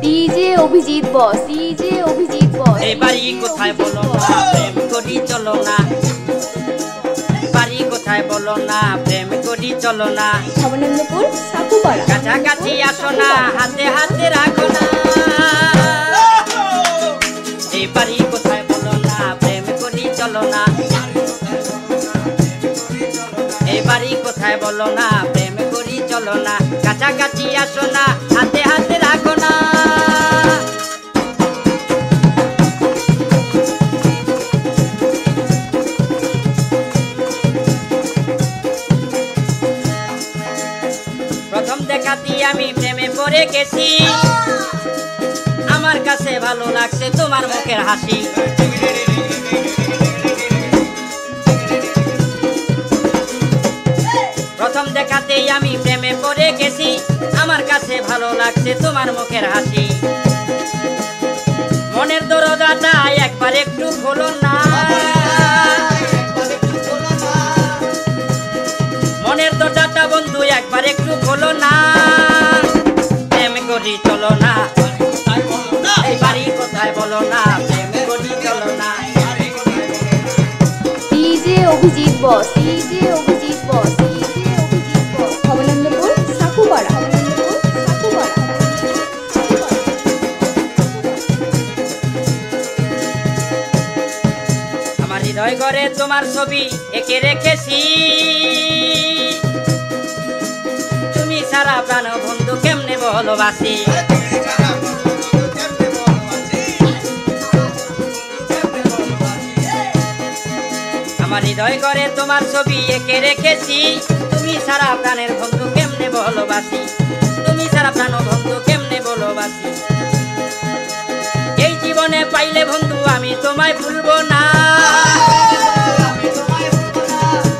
DJ Abhijit বস, DJ Abhijit বস। এই বাড়ি কোথায় বলো না, প্রেম করি চলো না। বাড়ি কোথায় বলো না, প্রেম করি চলো না। ভবানন্দপুর সাকুপাড়া। কাছাকাছি আসো না, হাতে হাতে রাখো না। এই বাড়ি কোথায় বলো না, প্রেম করি চলো না। এই বাড়ি কোথায় বলো না, প্রেম করি চলো না। কাছাকাছি আসো না, হাতে হাতে রাখো না। প্রথম দেখাতেই আমি প্রেমে পড়ে গেছি। আমার কাছে ভালো লাগছে তোমার মুখের হাসি। প্রথম দেখাতেই আমি প্রেমে পড়ে গেছি। আমার কাছে ভালো লাগছে তোমার মুখের হাসি। মনের দরজাটা একবার একটু খোলো না। মনের দরজাটা বন্ধু একবার একটু খোলো না। প্রেম করি চলো না। এই বাড়ি কোথায় বলো না, প্রেম করি চলো না। ডিজে অভিজিৎ বস, ডিজে অভিজিৎ বস, ডিজে অভিজিৎ বস। ভবানন্দপুর সাকুপাড়া, ভবানন্দপুর সাকুপাড়া। আমার হৃদয় ঘরে তোমার ছবি এঁকে রেখেছি। তুমি সারা প্রাণ বন্ধু কেমনে ভালোবাসি। আমার হৃদয় ঘরে তোমার ছবি এঁকে রেখেছি। তুমি সারা প্রাণের বন্ধু কেমনে ভালোবাসি। তুমি সারা প্রাণ বন্ধু কেমনে ভালোবাসি। এই জীবনে পাইলে বন্ধু আমি তোমায় ভুলবো না।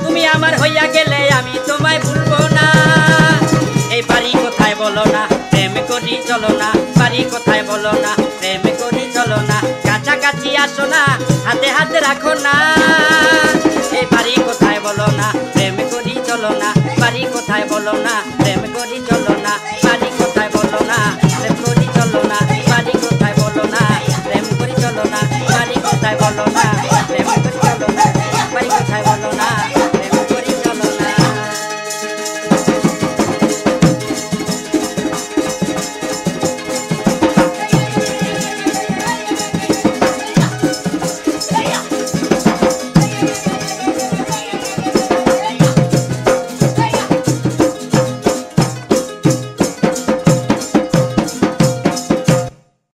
তুমি আমার হইয়া গেলে আমি তোমায় ভুলবো না। এই বাড়ি কোথায় বলো না, প্রেম করি চলো না। বাড়ি কোথায় বলো না, প্রেম করি চলো না। কাছাকাছি আসো না, হাতে হাতে রাখো না। এই বাড়ি কোথায় বলো না, প্রেম করি চলো না। বাড়ি কোথায় বলো না, প্রেম করি চলো না।